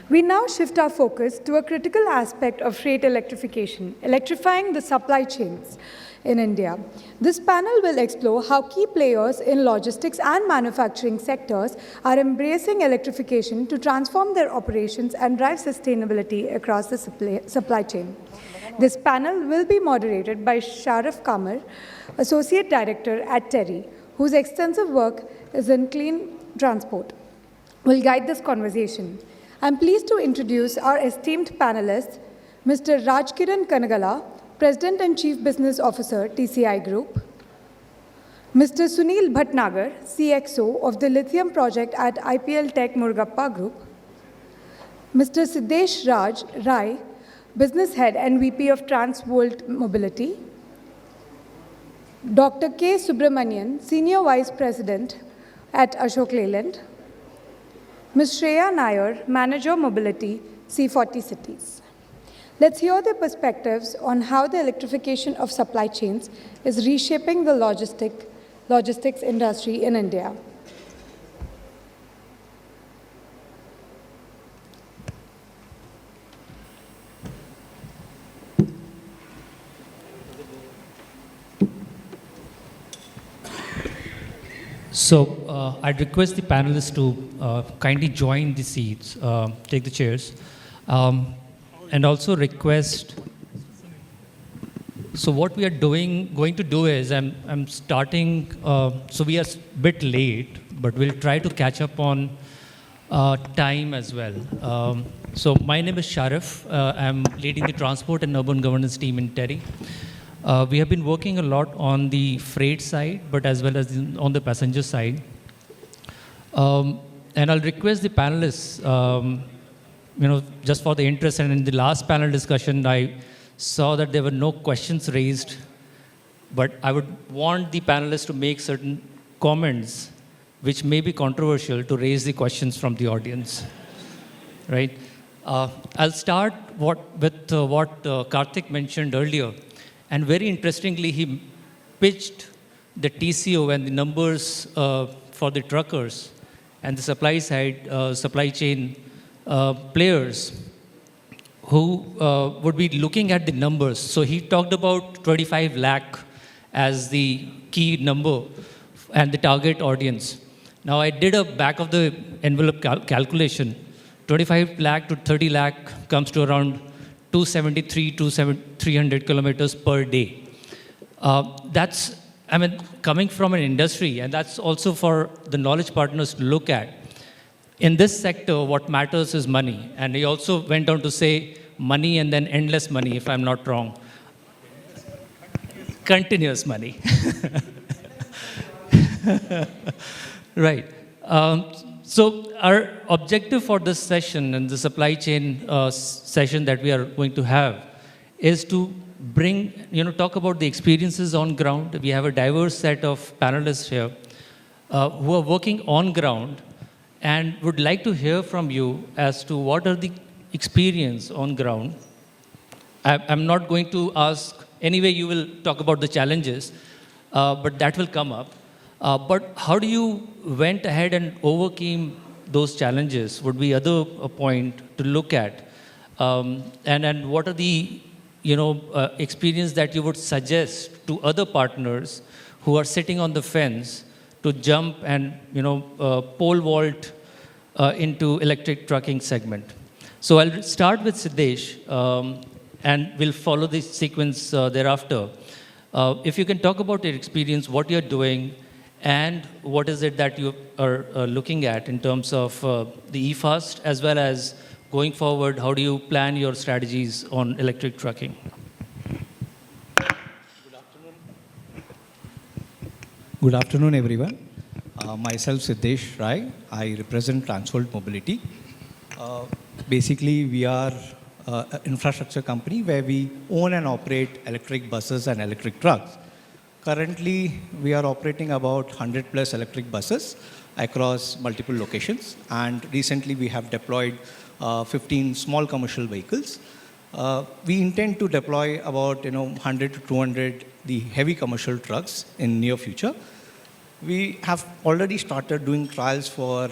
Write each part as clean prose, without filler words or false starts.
We now shift our focus to a critical aspect of freight electrification, electrifying the supply chains in India. This panel will explore how key players in logistics and manufacturing sectors are embracing electrification to transform their operations and drive sustainability across the supply chain. This panel will be moderated by Sharif Qamar, Associate Director at TERI, whose extensive work is in clean transport, will guide this conversation. I'm pleased to introduce our esteemed panelists, Mr. Rajkiran Kanagala, President and Chief Business Officer, TCI Group; Mr. Sunil Bhatnagar, CXO of the Lithium project at IPL Tech Murugappa Group; Mr. Siddesh Rai, Business Head and VP of Transvolt Mobility; Dr. K. Subramanian, Senior Vice President at Ashok Leyland; Ms. Shreya Nair, Manager Mobility, C40 Cities. Let's hear their perspectives on how the electrification of supply chains is reshaping the logistics industry in India. So I'd request the panelists to kindly join the seats, take the chairs, and also request. So what we are going to do is, I'm starting. So we are a bit late, but we'll try to catch up on time as well. So my name is Sharif. I'm leading the transport and urban governance team in TERI. We have been working a lot on the freight side, but as well as on the passenger side. And I'll request the panelists, just for the interest, and in the last panel discussion, I saw that there were no questions raised, but I would want the panelists to make certain comments which may be controversial to raise the questions from the audience, right? I'll start with what Karthik mentioned earlier. And very interestingly, he pitched the TCO and the numbers for the truckers and the supply side, supply chain players who would be looking at the numbers. So he talked about 25 lakh as the key number and the target audience. Now I did a back of the envelope calculation. 25 lakh to 30 lakh comes to around 273 to 300 kilometers per day. That's, coming from an industry, and that's also for the knowledge partners to look at. In this sector, what matters is money. And he also went on to say money and then endless money, if I'm not wrong. Continuous money. Right. So our objective for this session and the supply chain session that we are going to have is to bring, talk about the experiences on ground. We have a diverse set of panelists here who are working on ground and would like to hear from you as to what are the experience on ground. I'm not going to ask, anyway you will talk about the challenges, but that will come up. But how do you went ahead and overcame those challenges would be other point to look at. And what are the experience that you would suggest to other partners who are sitting on the fence to jump and pole vault into electric trucking segment. So I'll start with Siddesh and we'll follow this sequence thereafter. If you can talk about your experience, what you're doing, and what is it that you are looking at in terms of the eFast, as well as going forward, how do you plan your strategies on electric trucking? Good afternoon, everyone. Myself, Siddesh Rai. I represent Transvolt Mobility. Basically, we are an infrastructure company where we own and operate electric buses and electric trucks. Currently, we are operating about 100 plus electric buses across multiple locations. And recently, we have deployed 15 small commercial vehicles. We intend to deploy about 100 to 200 the heavy commercial trucks in near future. We have already started doing trials for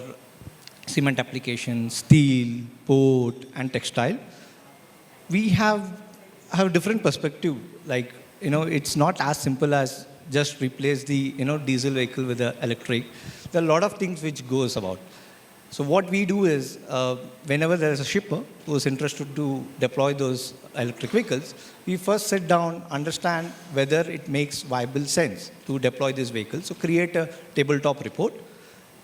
cement application, steel, port, and textile. We have different perspective. Like, it's not as simple as just replace the, diesel vehicle with the electric. There are a lot of things which goes about. So what we do is, whenever there is a shipper who is interested to deploy those electric vehicles, we first sit down, understand whether it makes viable sense to deploy these vehicles. So create a tabletop report,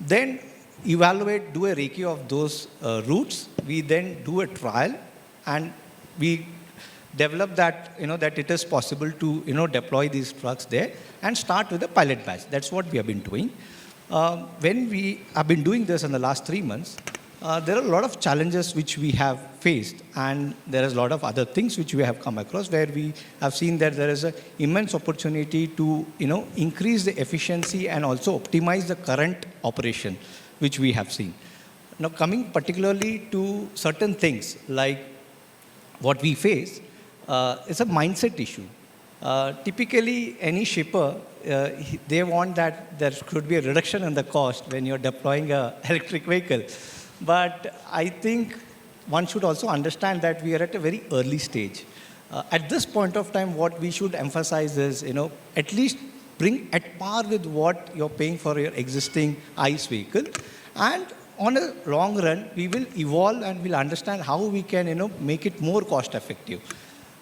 then evaluate, do a recce of those routes. We then do a trial, and we develop that, that it is possible to, deploy these trucks there and start with a pilot batch. That's what we have been doing. When we have been doing this in the last 3 months, there are a lot of challenges which we have faced, and there is a lot of other things which we have come across where we have seen that there is an immense opportunity to, increase the efficiency and also optimize the current operation, which we have seen. Now, coming particularly to certain things like what we face is a mindset issue. Typically, any shipper, they want that there could be a reduction in the cost when you're deploying an electric vehicle. But I think one should also understand that we are at a very early stage. At this point of time, what we should emphasize is, at least bring at par with what you're paying for your existing ICE vehicle. And on a long run, we will evolve and we'll understand how we can, make it more cost effective.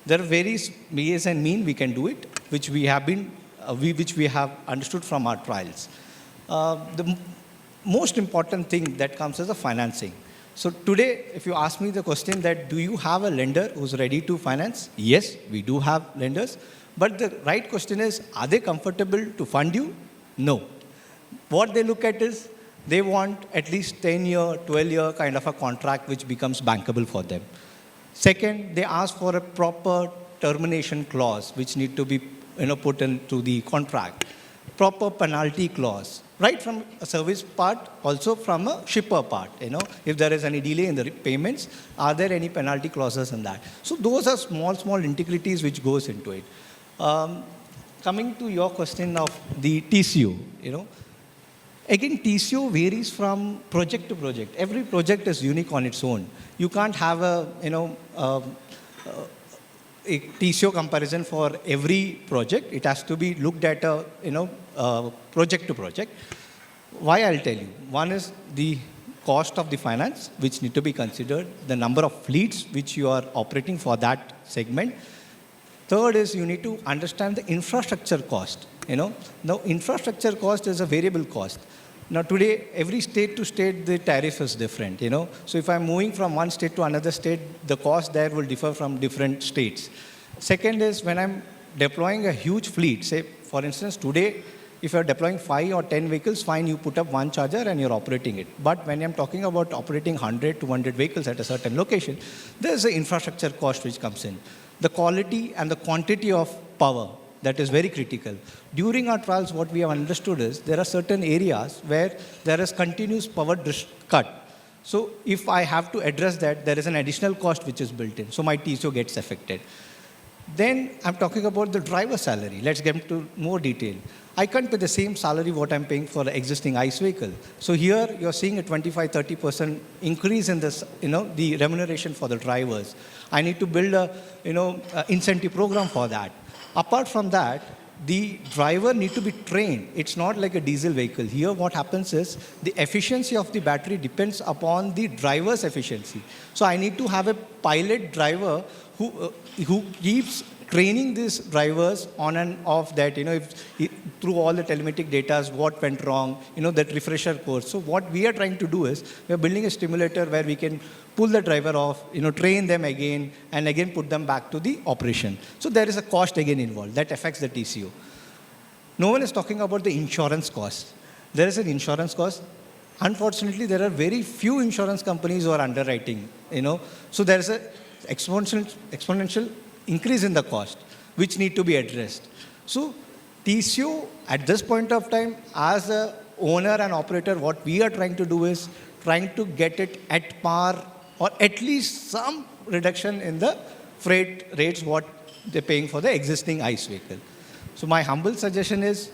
There are various ways and means we can do it, which we have understood from our trials. The most important thing that comes is the financing. So today, if you ask me the question that do you have a lender who's ready to finance? Yes, we do have lenders. But the right question is, are they comfortable to fund you? No. What they look at is, they want at least 10-year, 12-year kind of a contract which becomes bankable for them. Second, they ask for a proper termination clause which need to be put into the contract. Proper penalty clause, right from a service part, also from a shipper part. If there is any delay in the payments, are there any penalty clauses in that? So those are small integrities which goes into it. Coming to your question of the TCO, again, TCO varies from project to project. Every project is unique on its own. You can't have a TCO comparison for every project. It has to be looked at project to project. Why, I'll tell you. One is the cost of the finance, which need to be considered, the number of fleets which you are operating for that segment. Third is you need to understand the infrastructure cost. Now, infrastructure cost is a variable cost. Now, today, every state to state, the tariff is different, So if I'm moving from one state to another state, the cost there will differ from different states. Second is when I'm deploying a huge fleet, say, for instance, today, if you're deploying 5 or 10 vehicles, fine, you put up one charger and you're operating it. But when I'm talking about operating 100, 200 vehicles at a certain location, there's an infrastructure cost which comes in. The quality and the quantity of power, that is very critical. During our trials, what we have understood is there are certain areas where there is continuous power cut. So if I have to address that, there is an additional cost which is built in. So my TCO gets affected. Then I'm talking about the driver salary. Let's get into more detail. I can't pay the same salary what I'm paying for the existing ICE vehicle. So here you're seeing a 25-30% increase in this, the remuneration for the drivers. I need to build a incentive program for that. Apart from that, the driver need to be trained. It's not like a diesel vehicle. Here what happens is the efficiency of the battery depends upon the driver's efficiency. So I need to have a pilot driver who keeps training these drivers on and off that, through all the telematic data, what went wrong, that refresher course. So what we are trying to do is, we are building a stimulator where we can pull the driver off, train them again, and again put them back to the operation. So there is a cost again involved that affects the TCO. No one is talking about the insurance cost. There is an insurance cost. Unfortunately, there are very few insurance companies who are underwriting, So there is an exponential increase in the cost, which need to be addressed. So TCO, at this point of time, as a owner and operator, what we are trying to do is trying to get it at par or at least some reduction in the freight rates, what they're paying for the existing ICE vehicle. So my humble suggestion is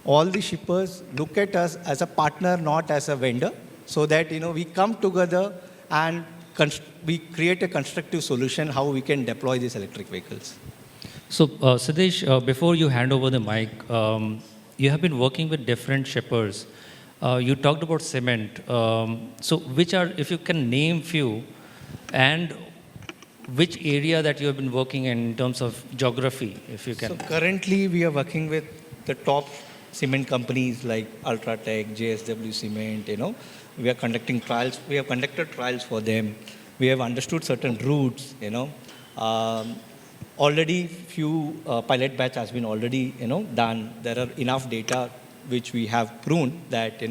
all the shippers look at us as a partner, not as a vendor. so that, we come together and we create a constructive solution how we can deploy these electric vehicles. So, Siddesh, before you hand over the mic, you have been working with different shippers. You talked about cement. So, which are, if you can name few, and which area that you have been working in terms of geography, if you can? So, currently we are working with the top cement companies like Ultratech, JSW Cement, We are conducting trials. We have conducted trials for them. We have understood certain routes, Already few pilot batch has been already, done. There are enough data which we have proven that,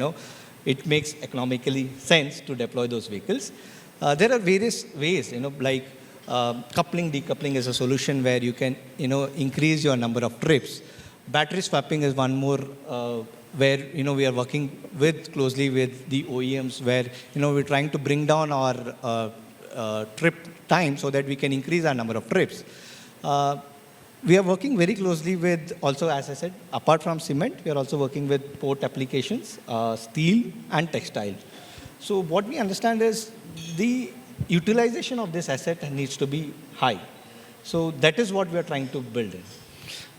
it makes economically sense to deploy those vehicles. There are various ways, like coupling, decoupling is a solution where you can, increase your number of trips. Battery swapping is one more where, we are working closely with the OEMs where, we're trying to bring down our trip time so that we can increase our number of trips. We are working very closely with, also as I said, apart from cement, we are also working with port applications, steel and textile. So what we understand is the utilization of this asset needs to be high. So that is what we are trying to build in.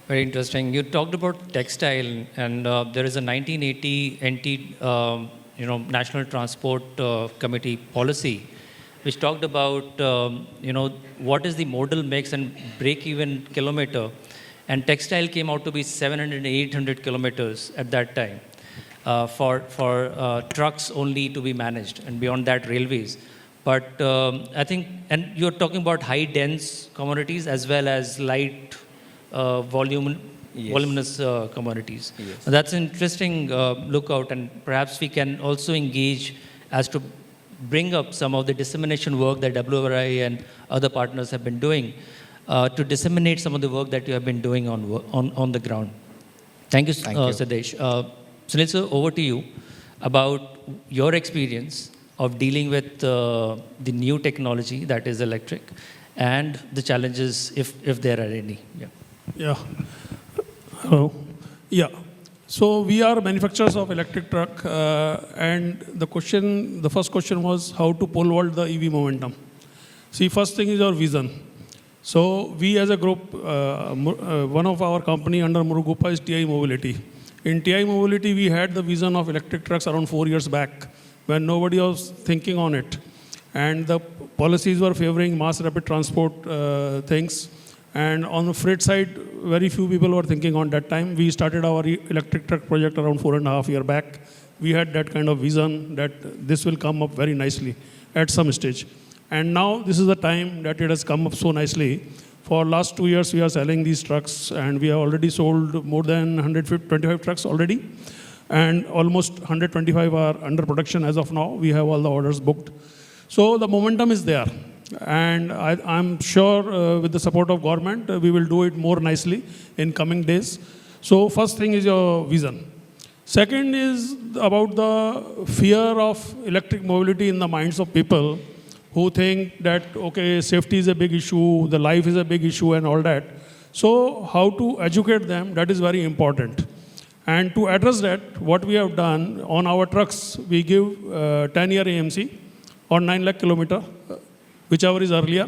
Very interesting. You talked about textile, and there is a 1980 NT, National Transport Committee policy, which talked about, what is the modal mix and break-even kilometer. And textile came out to be 700, 800 kilometers at that time for trucks only to be managed, and beyond that, railways. But I think, and you're talking about high-dense commodities as well as light voluminous commodities. Yes. That's an interesting lookout, and perhaps we can also engage as to bring up some of the dissemination work that WRI and other partners have been doing to disseminate some of the work that you have been doing on the ground. Thank you, Siddesh. Sunil sir, over to you about your experience of dealing with the new technology that is electric and the challenges, if there are any. Yeah. Hello. Yeah. So we are manufacturers of electric truck, and the first question was how to pole vault the EV momentum. See, first thing is our vision. So we as a group, one of our company under Murugappa is TI Mobility. In TI Mobility, we had the vision of electric trucks around 4 years back when nobody was thinking on it. And the policies were favoring mass rapid transport things. And on the freight side, very few people were thinking on that time. We started our electric truck project around 4.5 years back. We had that kind of vision that this will come up very nicely at some stage. And now this is the time that it has come up so nicely. For last 2 years, we are selling these trucks, and we have already sold more than 125 trucks already. And almost 125 are under production as of now. We have all the orders booked. So the momentum is there. And I'm sure with the support of government, we will do it more nicely in coming days. So first thing is your vision. Second is about the fear of electric mobility in the minds of people who think that, okay, safety is a big issue, the life is a big issue and all that. So how to educate them, that is very important. And to address that, what we have done on our trucks, we give 10-year AMC or 9 lakh kilometer, whichever is earlier.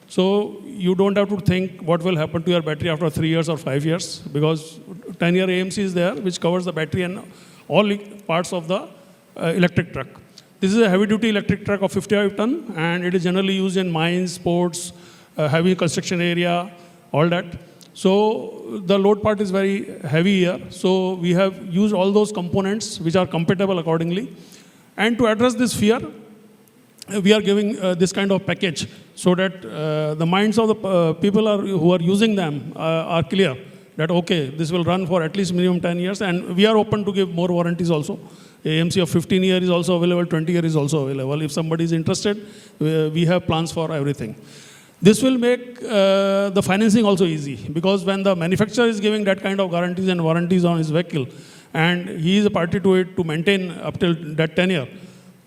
So you don't have to think what will happen to your battery after 3 years or 5 years, because 10-year AMC is there, which covers the battery and all parts of the electric truck. This is a heavy-duty electric truck of 55 ton, and it is generally used in mines, ports, heavy construction area, all that. So the load part is very heavy here. So we have used all those components which are compatible accordingly. And to address this fear, we are giving this kind of package so that the minds of the people who are using them are clear that, okay, this will run for at least minimum 10 years. And we are open to give more warranties also. AMC of 15 years is also available, 20 years is also available. If somebody is interested, we have plans for everything. This will make the financing also easy, because when the manufacturer is giving that kind of guarantees and warranties on his vehicle, and he is a party to it to maintain up till that tenure,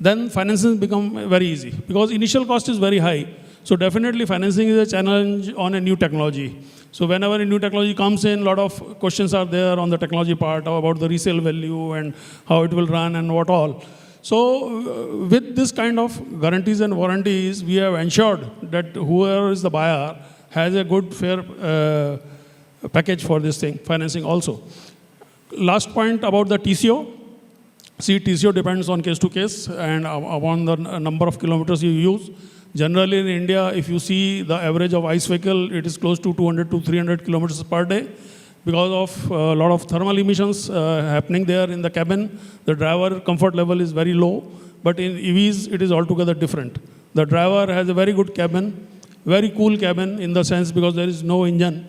then financing become very easy, because initial cost is very high. So definitely financing is a challenge on a new technology. So whenever a new technology comes in, a lot of questions are there on the technology part about the resale value and how it will run and what all. So with this kind of guarantees and warranties, we have ensured that whoever is the buyer has a good, fair package for this thing, financing also. Last point about the TCO. See, TCO depends on case to case and upon the number of kilometers you use. Generally in India, if you see the average of ICE vehicle, it is close to 200 to 300 kilometers per day. Because of a lot of thermal emissions happening there in the cabin, the driver comfort level is very low. But in EVs, it is altogether different. The driver has a very good cabin, very cool cabin in the sense because there is no engine.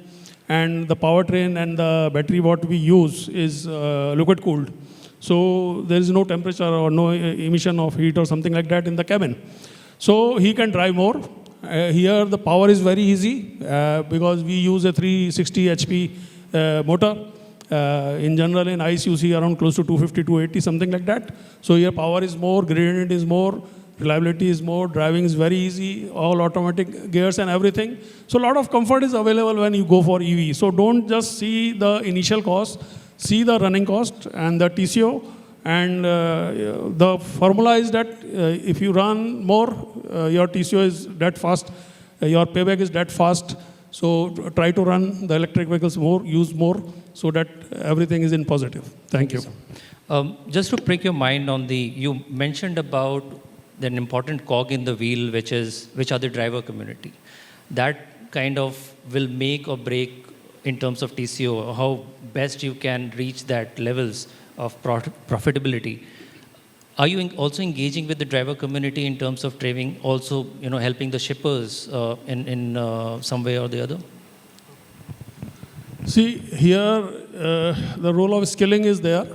And the powertrain and the battery what we use is liquid cooled. So there is no temperature or no emission of heat or something like that in the cabin. So he can drive more. Here the power is very easy because we use a 360 HP motor. In general in ICE you see around close to 250, 280, something like that. So here power is more, gradient is more, reliability is more, driving is very easy, all automatic gears and everything. So a lot of comfort is available when you go for EV. So don't just see the initial cost, see the running cost and the TCO. And the formula is that if you run more, your TCO is that fast, your payback is that fast. So try to run the electric vehicles more, use more, so that everything is in positive. Thank you. Just to prick your mind on you mentioned about an important cog in the wheel, which are the driver community. That kind of will make or break in terms of TCO, how best you can reach that levels of profitability. Are you also engaging with the driver community in terms of training, also helping the shippers in some way or the other? See, here the role of skilling is there.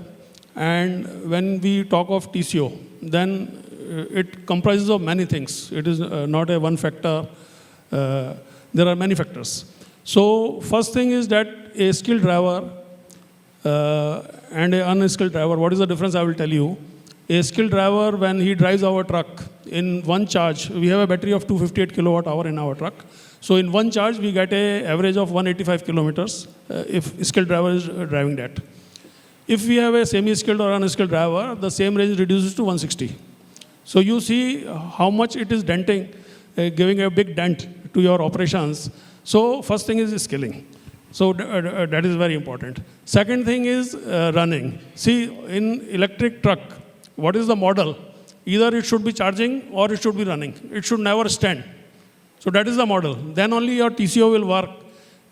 And when we talk of TCO, then it comprises of many things. It is not a one factor. There are many factors. So first thing is that a skilled driver and an unskilled driver, what is the difference I will tell you. A skilled driver, when he drives our truck, in one charge, we have a battery of 258 kilowatt hour in our truck. So in one charge, we get an average of 185 kilometers if a skilled driver is driving that. If we have a semi-skilled or unskilled driver, the same range reduces to 160. So you see how much it is denting, giving a big dent to your operations. So first thing is skilling. So that is very important. Second thing is running. See, in electric truck, what is the model? Either it should be charging or it should be running. It should never stand. So that is the model. Then only your TCO will work.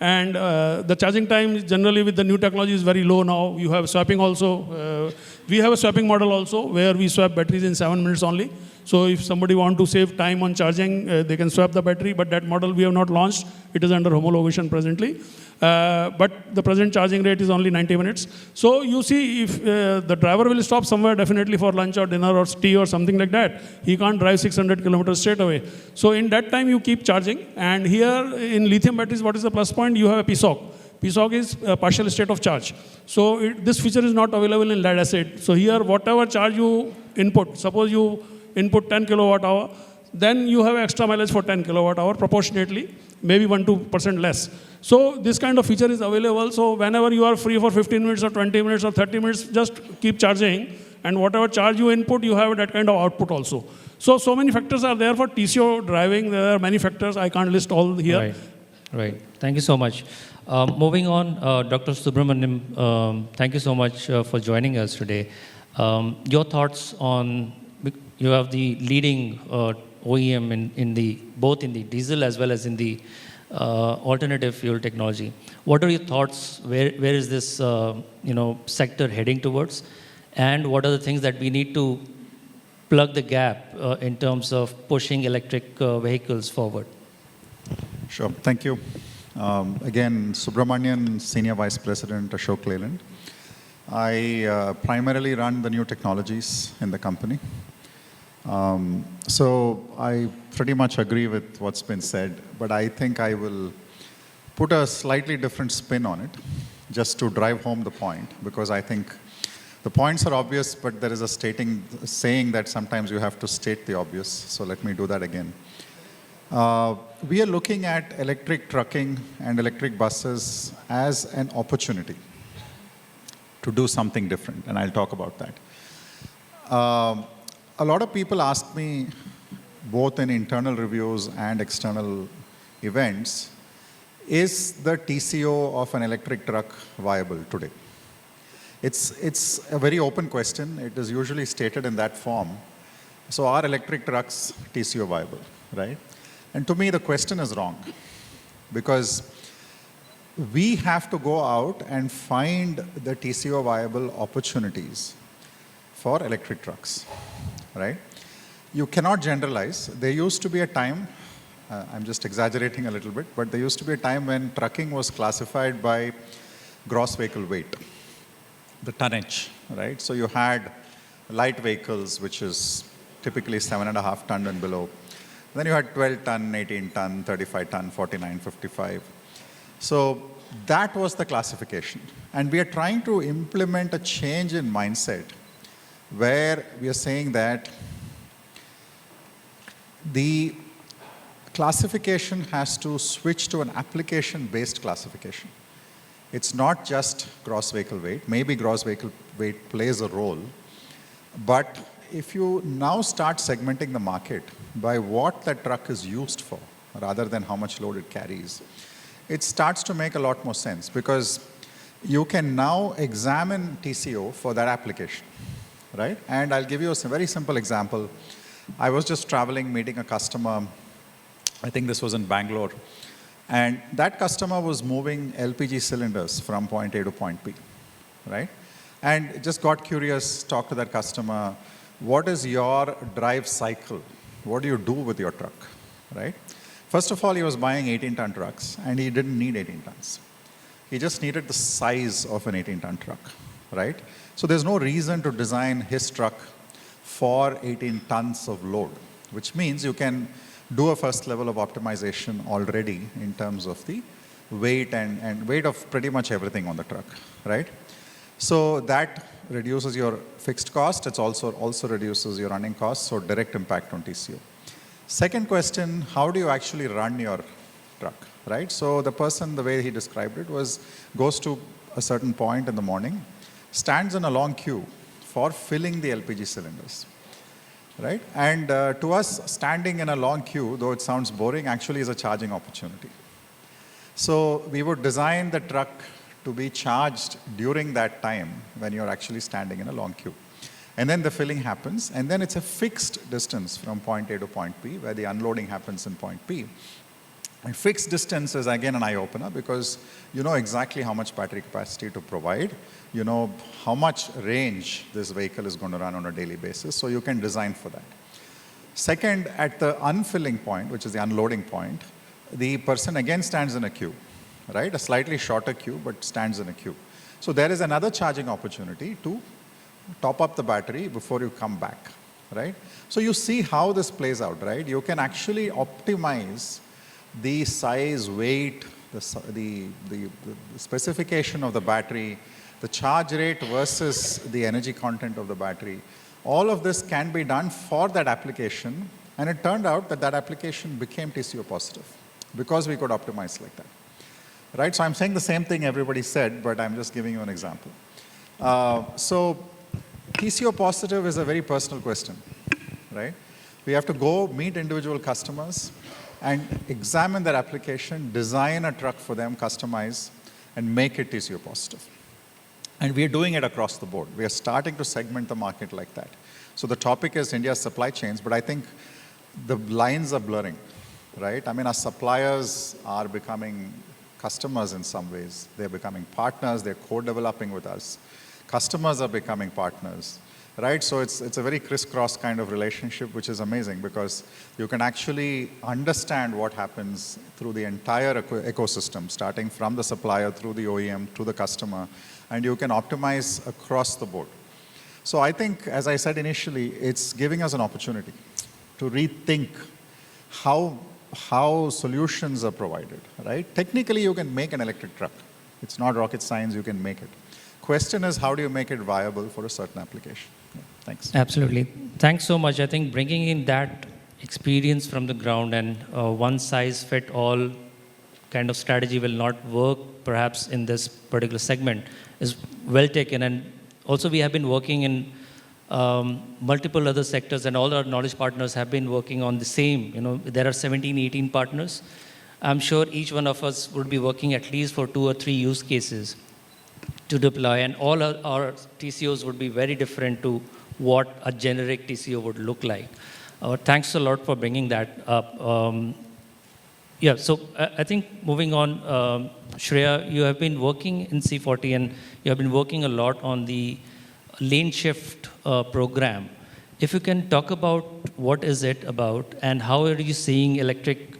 And the charging time generally with the new technology is very low now. You have swapping also. We have a swapping model also where we swap batteries in 7 minutes only. So if somebody want to save time on charging, they can swap the battery. But that model we have not launched. It is under homologation presently. But the present charging rate is only 90 minutes. So you see, if the driver will stop somewhere definitely for lunch or dinner or tea or something like that, he can't drive 600 kilometers straight away. So in that time, you keep charging. And here in lithium batteries, what is the plus point? You have a PSOC. PSOC is a partial state of charge. So this feature is not available in lead acid. So here, whatever charge you input, suppose you input 10 kilowatt hour, then you have extra mileage for 10 kilowatt hour proportionately, maybe 1-2% less. So this kind of feature is available. So whenever you are free for 15 minutes or 20 minutes or 30 minutes, just keep charging. And whatever charge you input, you have that kind of output also. So many factors are there for TCO driving. There are many factors. I can't list all here. Right. Thank you so much. Moving on, Dr. Subramanian, thank you so much for joining us today. Your thoughts on, you have the leading OEM both in the diesel as well as in the alternative fuel technology. What are your thoughts? Where is this sector heading towards? And what are the things that we need to plug the gap in terms of pushing electric vehicles forward? Sure. Thank you. Again, Subramanian, Senior Vice President, Ashok, Leyland. I primarily run the new technologies in the company. So I pretty much agree with what's been said, but I think I will put a slightly different spin on it, just to drive home the point, because I think the points are obvious, but there is a saying that sometimes you have to state the obvious, so let me do that again. We are looking at electric trucking and electric buses as an opportunity to do something different, and I'll talk about that. a lot of people ask me, both in internal reviews and external events, is the TCO of an electric truck viable today? It's a very open question. It is usually stated in that form. So are electric trucks TCO viable, right? And to me, the question is wrong, because we have to go out and find the TCO viable opportunities for electric trucks, right? You cannot generalize. There used to be a time, I'm just exaggerating a little bit, but there used to be a time when trucking was classified by gross vehicle weight, the tonnage, right? So you had light vehicles, which is typically 7.5 ton and below. Then you had 12 ton, 18 ton, 35 ton, 49, 55. So that was the classification. And we are trying to implement a change in mindset where we are saying that the classification has to switch to an application-based classification. It's not just gross vehicle weight. Maybe gross vehicle weight plays a role. But if you now start segmenting the market by what that truck is used for, rather than how much load it carries, it starts to make a lot more sense, because you can now examine TCO for that application, right? And I'll give you a very simple example. I was just traveling, meeting a customer. I think this was in Bangalore. And that customer was moving LPG cylinders from point A to point B, right? And just got curious, talked to that customer. What is your drive cycle? What do you do with your truck, right? First of all, he was buying 18-ton trucks, and he didn't need 18 tons. He just needed the size of an 18-ton truck, right? So there's no reason to design his truck for 18 tons of load, which means you can do a first level of optimization already in terms of the weight and weight of pretty much everything on the truck, right? So that reduces your fixed cost. It also reduces your running costs, so direct impact on TCO. Second question, how do you actually run your truck, right? So the person, the way he described it was, goes to a certain point in the morning, stands in a long queue for filling the LPG cylinders, right? And to us, standing in a long queue, though it sounds boring, actually is a charging opportunity. So we would design the truck to be charged during that time when you're actually standing in a long queue. And then the filling happens, and then it's a fixed distance from point A to point B, where the unloading happens in point B. And fixed distance is again an eye-opener, because you know exactly how much battery capacity to provide. You know how much range this vehicle is going to run on a daily basis, so you can design for that. Second, at the unfilling point, which is the unloading point, the person again stands in a queue, right? A slightly shorter queue, but stands in a queue. So there is another charging opportunity to top up the battery before you come back, right? So you see how this plays out, right? You can actually optimize the size, weight, the specification of the battery, the charge rate versus the energy content of the battery. All of this can be done for that application, and it turned out that that application became TCO positive because we could optimize like that, right? So I'm saying the same thing everybody said, but I'm just giving you an example. So TCO positive is a very personal question, right? We have to go meet individual customers and examine their application, design a truck for them, customize, and make it TCO positive. And we are doing it across the board. We are starting to segment the market like that. So the topic is India's supply chains, but I think the lines are blurring, right? I mean, our suppliers are becoming customers in some ways. They're becoming partners. They're co-developing with us. Customers are becoming partners, right? So it's a very crisscross kind of relationship, which is amazing, because you can actually understand what happens through the entire ecosystem, starting from the supplier, through the OEM, to the customer, and you can optimize across the board. So I think, as I said initially, it's giving us an opportunity to rethink how solutions are provided, right? Technically, you can make an electric truck. It's not rocket science, you can make it. Question is, how do you make it viable for a certain application? Yeah, thanks. Absolutely. Thanks so much. I think bringing in that experience from the ground and one size fit all kind of strategy will not work perhaps in this particular segment is well taken. And also we have been working in multiple other sectors, and all our knowledge partners have been working on the same. There are 17, 18 partners. I'm sure each one of us would be working at least for 2 or 3 use cases to deploy, and all our TCOs would be very different to what a generic TCO would look like. Thanks a lot for bringing that up. So I think moving on, Shreya, you have been working in C40 and you have been working a lot on the lane shift program. If you can talk about what is it about and how are you seeing electric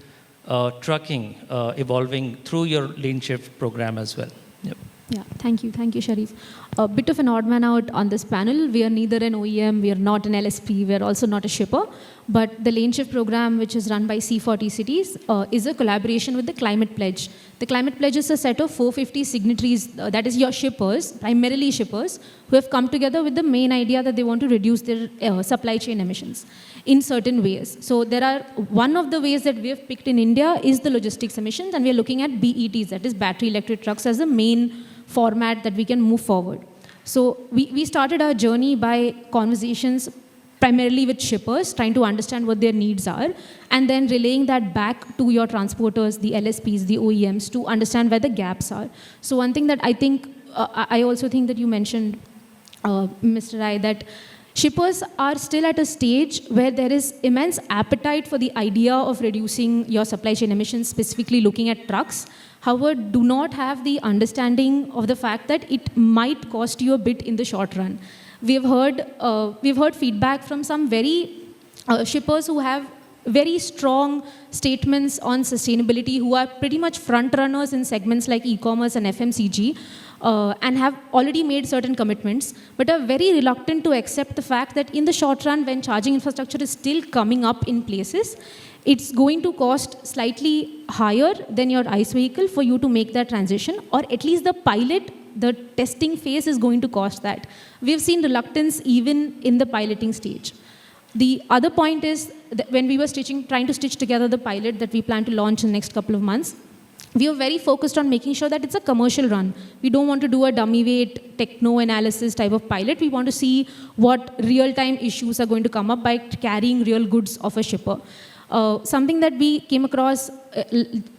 trucking evolving through your lane shift program as well? Yep. Yeah, thank you, Sharif. A bit of an odd man out on this panel. We are neither an OEM, we are not an LSP, we are also not a shipper. But the Lane Shift program, which is run by C40 cities, is a collaboration with the Climate Pledge. The Climate Pledge is a set of 450 signatories, that is your shippers, primarily shippers, who have come together with the main idea that they want to reduce their supply chain emissions in certain ways. So one of the ways that we have picked in India is the logistics emissions, and we are looking at BETs, that is battery electric trucks, as the main format that we can move forward. So we started our journey by conversations primarily with shippers, trying to understand what their needs are, and then relaying that back to your transporters, the LSPs, the OEMs, to understand where the gaps are. So one thing that I think, I also think that you mentioned, Mr. Rai, that shippers are still at a stage where there is immense appetite for the idea of reducing your supply chain emissions, specifically looking at trucks. However, do not have the understanding of the fact that it might cost you a bit in the short run. We've heard feedback from some very shippers who have very strong statements on sustainability, who are pretty much front runners in segments like e-commerce and FMCG, and have already made certain commitments, but are very reluctant to accept the fact that in the short run, when charging infrastructure is still coming up in places, it's going to cost slightly higher than your ICE vehicle for you to make that transition, or at least the testing phase is going to cost that. We've seen reluctance even in the piloting stage. The other point is that when we were trying to stitch together the pilot that we plan to launch in the next couple of months, we are very focused on making sure that it's a commercial run. We don't want to do a dummy weight techno analysis type of pilot. We want to see what real-time issues are going to come up by carrying real goods of a shipper. Something that we came across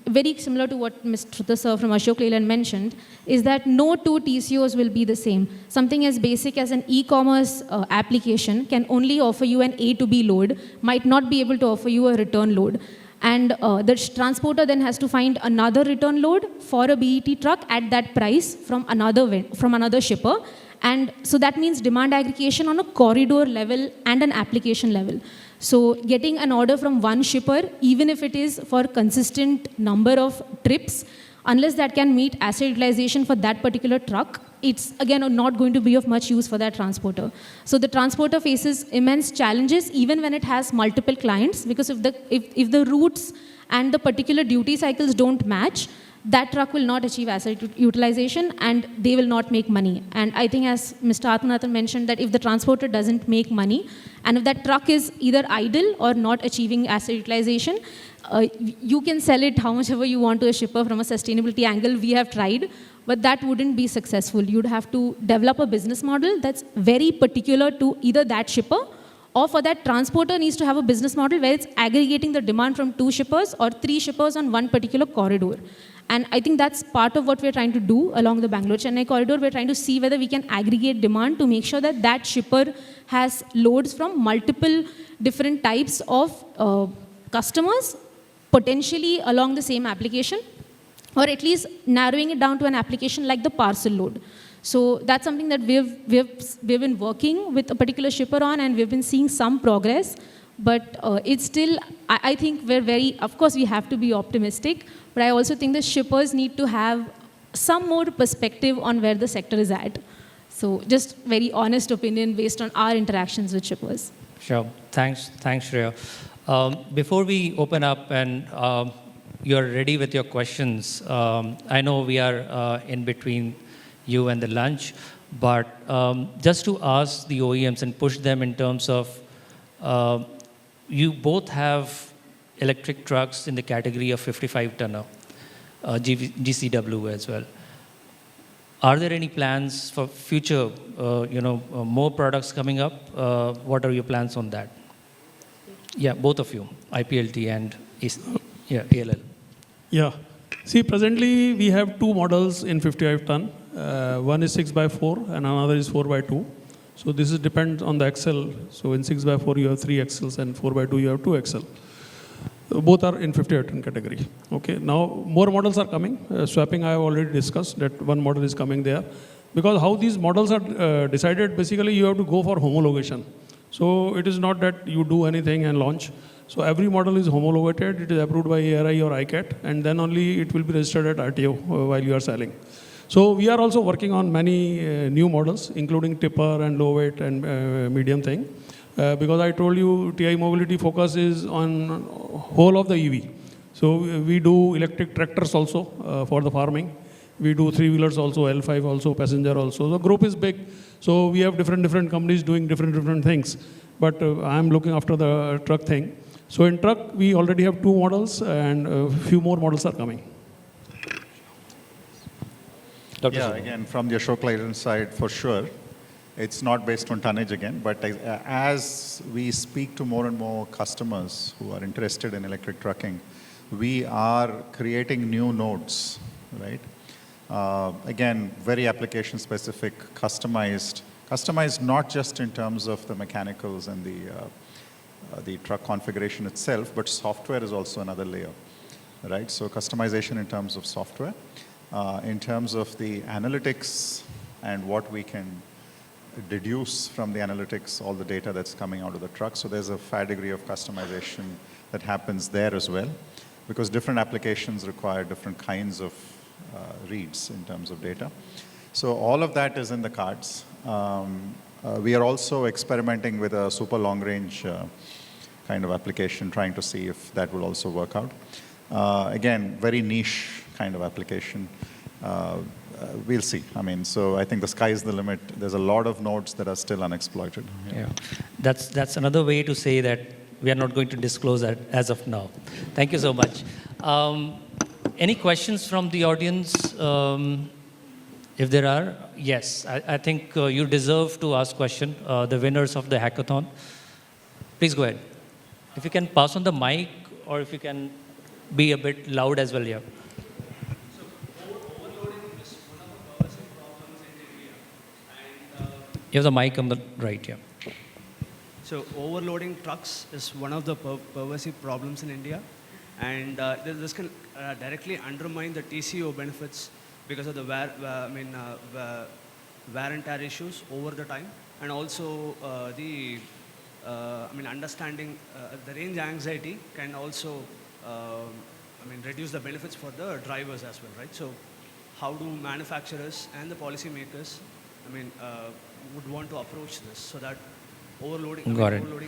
very similar to what Mr. Sir from Ashok Leyland mentioned is that no two TCOs will be the same. Something as basic as an e-commerce application can only offer you an A to B load, might not be able to offer you a return load. And the transporter then has to find another return load for a BET truck at that price from another shipper. And so that means demand aggregation on a corridor level and an application level. So getting an order from one shipper, even if it is for consistent number of trips, unless that can meet asset utilization for that particular truck, it's again not going to be of much use for that transporter. So the transporter faces immense challenges even when it has multiple clients, because if the routes and the particular duty cycles don't match, that truck will not achieve asset utilization and they will not make money. And I think as Mr. Atmanathan mentioned, that if the transporter doesn't make money and if that truck is either idle or not achieving asset utilization, you can sell it how much ever you want to a shipper from a sustainability angle. We have tried, but that wouldn't be successful. You'd have to develop a business model that's very particular to either that shipper, or for that transporter needs to have a business model where it's aggregating the demand from 2 shippers or 3 shippers on one particular corridor. And I think that's part of what we're trying to do along the Bangalore-Chennai corridor. We're trying to see whether we can aggregate demand to make sure that that shipper has loads from multiple different types of customers, potentially along the same application, or at least narrowing it down to an application like the parcel load. So that's something that we've been working with a particular shipper on, and we've been seeing some progress. But it's still, I think of course we have to be optimistic, but I also think the shippers need to have some more perspective on where the sector is at. So just very honest opinion based on our interactions with shippers. Sure. Thanks, Shreya. Before we open up and you're ready with your questions, I know we are in between you and the lunch, but just to ask the OEMs and push them in terms of, you both have electric trucks in the category of 55 tonner, GCW as well. Are there any plans for future, more products coming up? What are your plans on that? Yeah, both of you, IPLT and ALL. Yeah. See, presently we have two models in 55 ton. One is 6x4 and another is 4x2. So this is depends on the axle. So in 6x4 you have 3 axles and 4x2 you have 2 axle. Both are in 58 ton category. Okay. Now more models are coming. Swapping I have already discussed that one model is coming there. Because how these models are decided, basically you have to go for homologation. So it is not that you do anything and launch. So every model is homologated, it is approved by ARI or ICAT, and then only it will be registered at RTO while you are selling. So we are also working on many new models, including tipper and low weight and medium thing. Because I told you TI Mobility focus is on whole of the EV. So we do electric tractors also for the farming. We do 3-wheelers also, L5 also, passenger also. The group is big. So we have different companies doing different things. But I am looking after the truck thing. So in truck, we already have 2 models and a few more models are coming. Yeah, again, from the Ashok Leyland side, for sure, it's not based on tonnage again, but as we speak to more and more customers who are interested in electric trucking, we are creating new nodes, right? Again, very application specific, customized not just in terms of the mechanicals and the truck configuration itself, but software is also another layer, right? So customization in terms of software, in terms of the analytics and what we can deduce from the analytics, all the data that's coming out of the truck. So there's a fair degree of customization that happens there as well, because different applications require different kinds of reads in terms of data. So all of that is in the cards. We are also experimenting with a super long range kind of application, trying to see if that will also work out. Again, very niche kind of application. We'll see. I mean, so I think the sky is the limit. There's a lot of nodes that are still unexploited. Yeah. That's another way to say that we are not going to disclose that as of now. Thank you so much. Any questions from the audience? If there are, yes. I think you deserve to ask question. The winners of the hackathon. Please go ahead. If you can pass on the mic, or if you can be a bit loud as well here. You have the mic on the right here. So overloading trucks is one of the pervasive problems in India, and this can directly undermine the TCO benefits because of the wear and tear issues over the time, and also understanding the range anxiety can also reduce the benefits for the drivers as well, right? So how do manufacturers and the policymakers would want to approach this so that overloading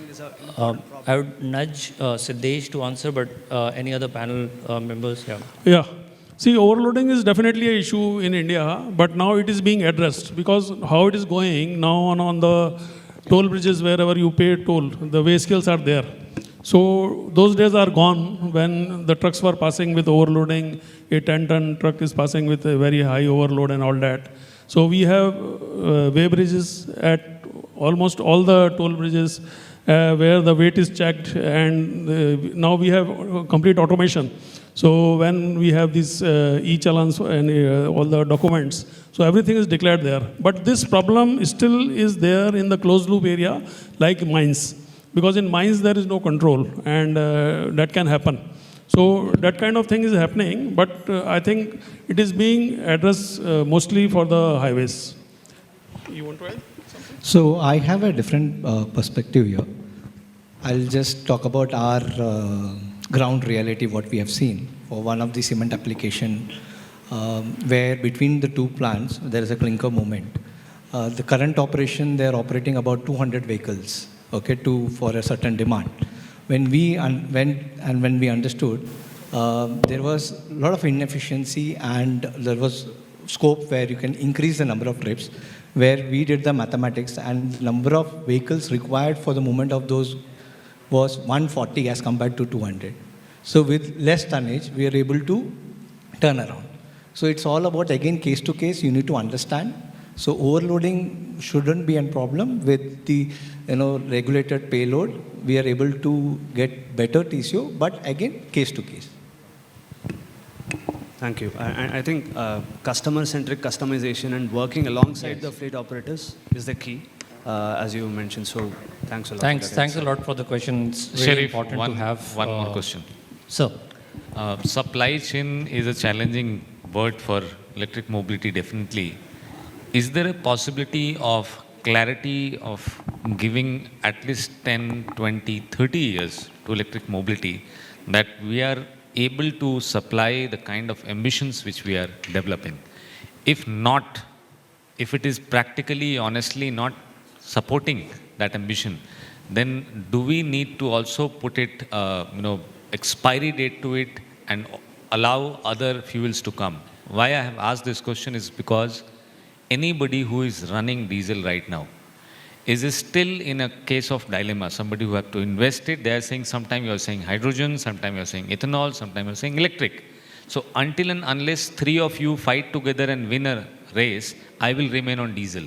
is an important problem? I would nudge Siddesh to answer, but any other panel members here? Yeah. See, overloading is definitely an issue in India, but now it is being addressed because how it is going now on the toll bridges, wherever you pay toll, the weigh scales are there. So those days are gone when the trucks were passing with overloading. A 10-ton truck is passing with a very high overload and all that. So we have weigh bridges at almost all the toll bridges where the weight is checked, and now we have complete automation. So when we have these e-challans and all the documents, so everything is declared there. But this problem still is there in the closed loop area like mines, because in mines there is no control, and that can happen. So that kind of thing is happening, but I think it is being addressed mostly for the highways. You want to add something? So I have a different perspective here. I'll just talk about our ground reality, what we have seen for one of the cement application, where between the two plants there is a clinker movement. The current operation, they are operating about 200 vehicles, okay, for a certain demand. When we understood, there was a lot of inefficiency, and there was scope where you can increase the number of trips, where we did the mathematics, and the number of vehicles required for the movement of those was 140 as compared to 200. So with less tonnage, we are able to turn around. So it's all about, again, case to case, you need to understand. So overloading shouldn't be a problem. With the regulated payload, we are able to get better TCO, but again, case to case. Thank you. I think customer-centric customization and working alongside the fleet operators is the key, as you mentioned. So thanks a lot. Thanks a lot for the question. It's really Sharif, important to have one more question. Sir. Supply chain is a challenging word for electric mobility, definitely. Is there a possibility of clarity of giving at least 10, 20, 30 years to electric mobility that we are able to supply the kind of ambitions which we are developing? If not, if it is practically, honestly not supporting that ambition, then do we need to also put it, expiry date to it and allow other fuels to come? Why I have asked this question is because anybody who is running diesel right now is still in a case of dilemma. Somebody who have to invest it, they are saying sometime you are saying hydrogen, sometime you are saying ethanol, sometime you are saying electric. So until and unless three of you fight together and win a race, I will remain on diesel.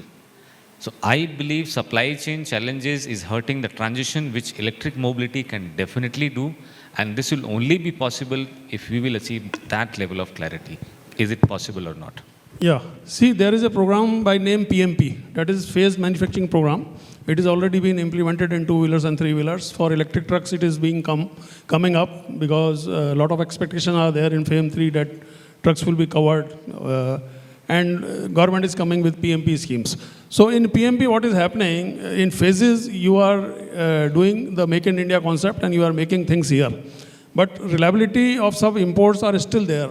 So I believe supply chain challenges is hurting the transition which electric mobility can definitely do, and this will only be possible if we will achieve that level of clarity. Is it possible or not? Yeah. See, there is a program by name PMP, that is Phased Manufacturing Program. It is already been implemented in two-wheelers and three-wheelers. For electric trucks, it is being coming up because a lot of expectations are there in FAME 3 that trucks will be covered. And government is coming with PMP schemes. So in PMP, what is happening, in phases, you are doing the Make in India concept and you are making things here. But reliability of some imports are still there.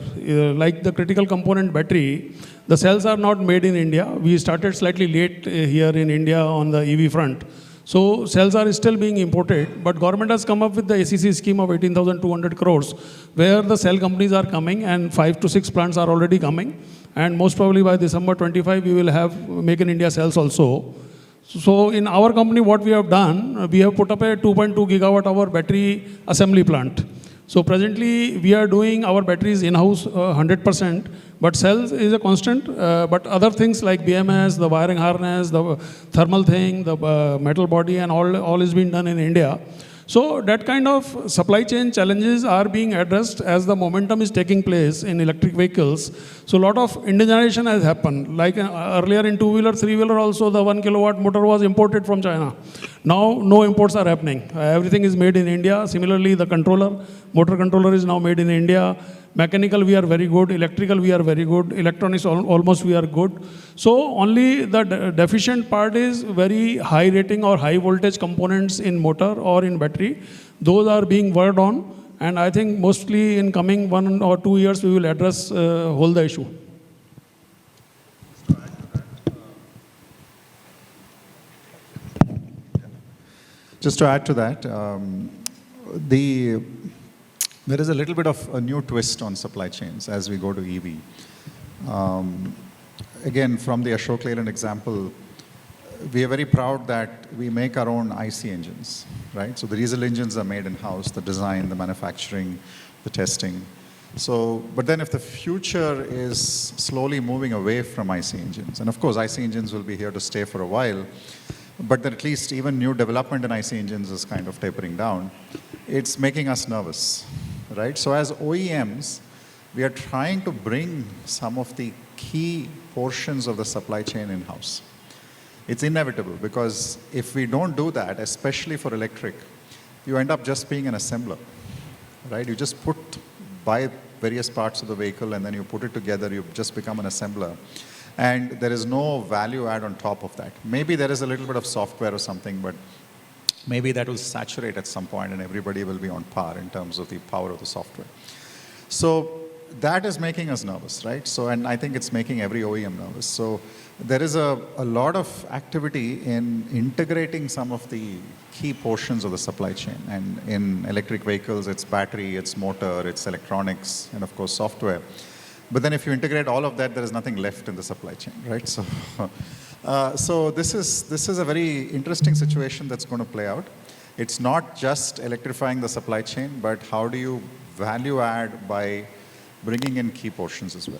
Like the critical component battery, the cells are not made in India. We started slightly late here in India on the EV front. So cells are still being imported, but government has come up with the ACC scheme of 18,200 crores, where the cell companies are coming and 5 to 6 plants are already coming. And most probably by December 25, we will have Make in India cells also. So in our company, what we have done, we have put up a 2.2 gigawatt hour battery assembly plant. So presently, we are doing our batteries in-house 100%, but cells is a constant, but other things like BMS, the wiring harness, the thermal thing, the metal body, and all is being done in India. So that kind of supply chain challenges are being addressed as the momentum is taking place in electric vehicles. So a lot of indigenization has happened. Like earlier in two-wheeler, three-wheeler also, the 1 kilowatt motor was imported from China. Now, no imports are happening. Everything is made in India. Similarly, the motor controller is now made in India. Mechanical, we are very good. Electrical, we are very good. Electronics, almost we are good. So only the deficient part is very high rating or high voltage components in motor or in battery. Those are being worked on. And I think mostly in coming 1 or 2 years, we will address whole the issue. Just to add to that, there is a little bit of a new twist on supply chains as we go to EV. Again, from the Ashok Leyland example, we are very proud that we make our own IC engines, right? So the diesel engines are made in-house, the design, the manufacturing, the testing. So, but then if the future is slowly moving away from IC engines, and of course IC engines will be here to stay for a while, but then at least even new development in IC engines is kind of tapering down, it's making us nervous, right? So as OEMs, we are trying to bring some of the key portions of the supply chain in-house. It's inevitable because if we don't do that, especially for electric, you end up just being an assembler, right? You just buy various parts of the vehicle and then you put it together, you just become an assembler. And there is no value add on top of that. Maybe there is a little bit of software or something, but maybe that will saturate at some point and everybody will be on par in terms of the power of the software. So that is making us nervous, right? So, and I think it's making every OEM nervous. So there is a lot of activity in integrating some of the key portions of the supply chain. And in electric vehicles, it's battery, it's motor, it's electronics, and of course software. But then if you integrate all of that, there is nothing left in the supply chain, right? So, so this is a very interesting situation that's going to play out. It's not just electrifying the supply chain, but how do you value add by bringing in key portions as well?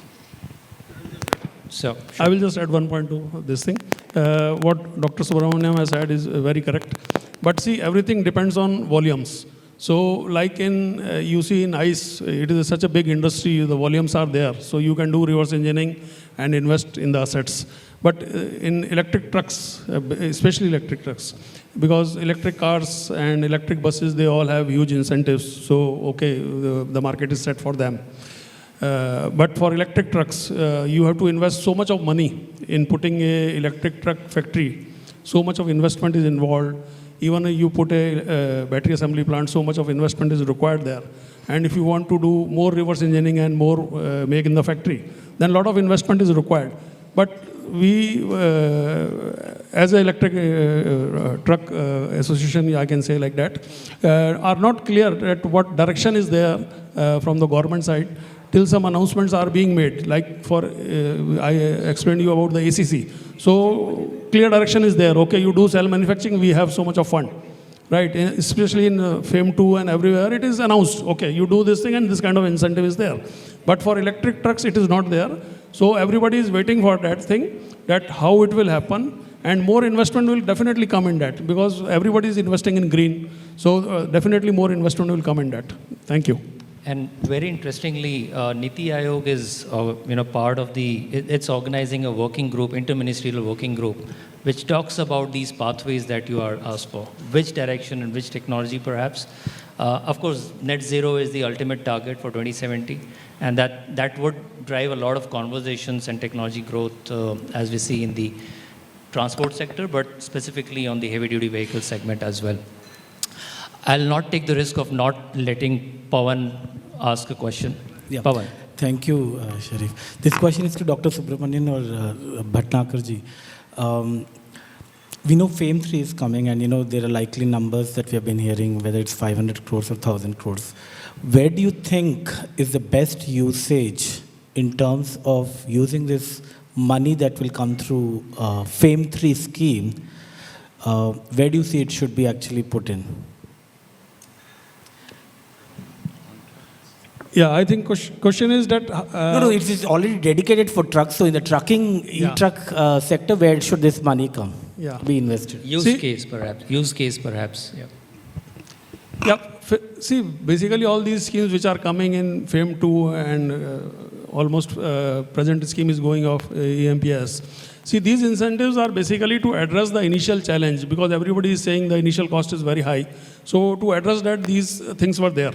So, I will just add one point to this thing. What Dr. Subramanian has said is very correct. But see, everything depends on volumes. So like you see in ICE, it is such a big industry, the volumes are there. So you can do reverse engineering and invest in the assets. But in electric trucks, especially electric trucks, because electric cars and electric buses, they all have huge incentives. So, okay, the market is set for them. But for electric trucks, you have to invest so much of money in putting a electric truck factory. So much of investment is involved. Even if you put a battery assembly plant, so much of investment is required there. And if you want to do more reverse engineering and more make in the factory, then a lot of investment is required. But we, as an electric truck association, I can say like that, are not clear at what direction is there from the government side till some announcements are being made. Like for, I explained you about the ACC. So clear direction is there. Okay, you do cell manufacturing, we have so much of fund. Right, especially in FAME 2 and everywhere, it is announced, okay, you do this thing and this kind of incentive is there. But for electric trucks, it is not there. So everybody is waiting for that thing, that how it will happen. And more investment will definitely come in that because everybody is investing in green. So definitely more investment will come in that. Thank you. And very interestingly, Niti Aayog is part of it's organizing a working group, interministerial working group, which talks about these pathways that you are asked for, which direction and which technology perhaps. Of course, net zero is the ultimate target for 2070, and that would drive a lot of conversations and technology growth as we see in the transport sector, but specifically on the heavy-duty vehicle segment as well. I'll not take the risk of not letting Pawan ask a question. Yeah. Pawan. Thank you, Sharif. This question is to Dr. Subramanian or Bhatnagar ji. We know FAME 3 is coming and there are likely numbers that we have been hearing, whether it's 500 crores or 1,000 crores. Where do you think is the best usage in terms of using this money that will come through FAME 3 scheme? Where do you see it should be actually put in? Yeah, I think question is that... No, it is already dedicated for trucks. So in the trucking, e-truck sector, where should this money come? Yeah. Be invested? Use case perhaps. Yeah. Yeah, see, basically all these schemes which are coming in FAME 2 and almost present scheme is going off EMPS. See, these incentives are basically to address the initial challenge because everybody is saying the initial cost is very high. So to address that, these things were there.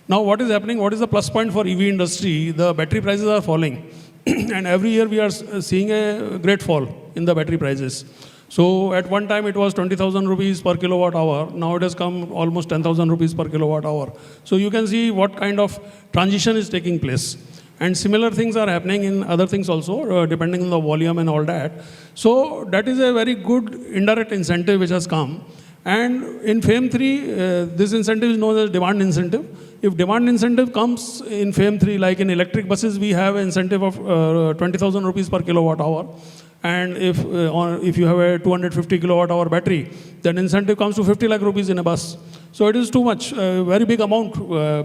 Now what is happening, what is the plus point for EV industry? The battery prices are falling and every year we are seeing a great fall in the battery prices. So at one time it was 20,000 rupees per kilowatt hour. Now it has come almost 10,000 rupees per kilowatt hour. So you can see what kind of transition is taking place. And similar things are happening in other things also, depending on the volume and all that. So that is a very good indirect incentive which has come. And in FAME 3, this incentive is known as demand incentive. If demand incentive comes in FAME 3, like in electric buses, we have an incentive of 20,000 rupees per kilowatt hour. And if you have a 250 kilowatt hour battery, then incentive comes to 50 lakh rupees in a bus. So it is too much, very big amount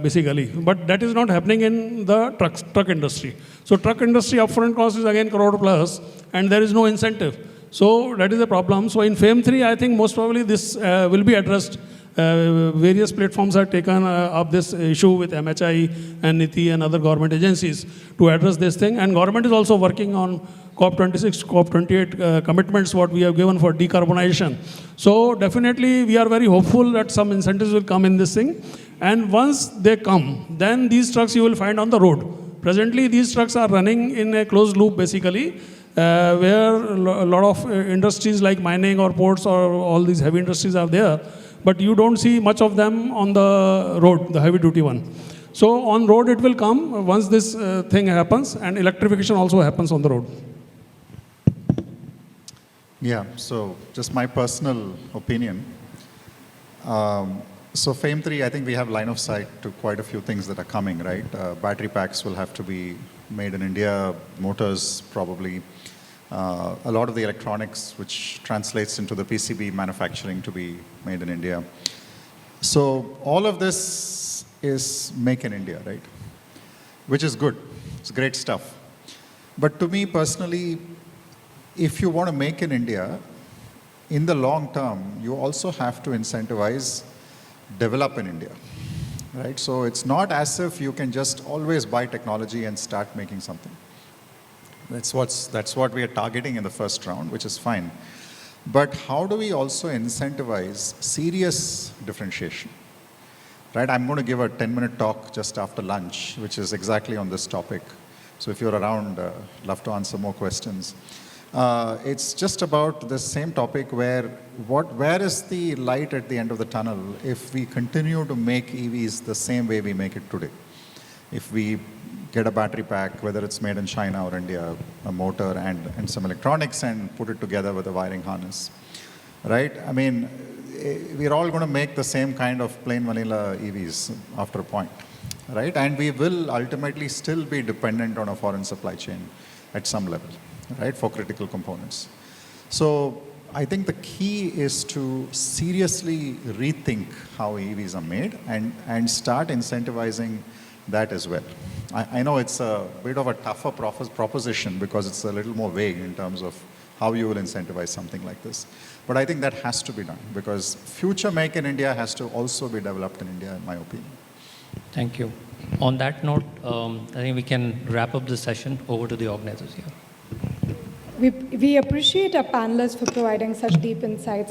basically. But that is not happening in the truck industry. So truck industry upfront cost is again crore plus, and there is no incentive. So that is a problem. So in FAME 3, I think most probably this will be addressed. Various platforms have taken up this issue with MHI and NITI and other government agencies to address this thing. And government is also working on COP26, COP28 commitments what we have given for decarbonization. So definitely we are very hopeful that some incentives will come in this thing. And once they come, then these trucks you will find on the road. Presently these trucks are running in a closed loop basically, where a lot of industries like mining or ports or all these heavy industries are there. But you don't see much of them on the road, the heavy duty one. So on road it will come once this thing happens, and electrification also happens on the road. Yeah, so just my personal opinion. So FAME 3, I think we have line of sight to quite a few things that are coming, right? Battery packs will have to be made in India, motors probably. A lot of the electronics, which translates into the PCB manufacturing to be made in India. So all of this is make in India, right? Which is good. It's great stuff. But to me personally, if you want to make in India, in the long term, you also have to incentivize develop in India, right? So it's not as if you can just always buy technology and start making something. That's what we are targeting in the first round, which is fine. But how do we also incentivize serious differentiation? Right? I'm going to give a 10-minute talk just after lunch, which is exactly on this topic. So if you're around, love to answer more questions. It's just about the same topic where is the light at the end of the tunnel if we continue to make EVs the same way we make it today? If we get a battery pack, whether it's made in China or India, a motor and some electronics and put it together with a wiring harness, right? I mean, we're all going to make the same kind of plain vanilla EVs after a point, right? And we will ultimately still be dependent on a foreign supply chain at some level, right, for critical components. So I think the key is to seriously rethink how EVs are made and start incentivizing that as well. I know it's a bit of a tougher proposition because it's a little more vague in terms of how you will incentivize something like this. But I think that has to be done because future Make in India has to also be developed in India, in my opinion. Thank you. On that note, I think we can wrap up the session. Over to the organizers here. We appreciate our panelists for providing such deep insights and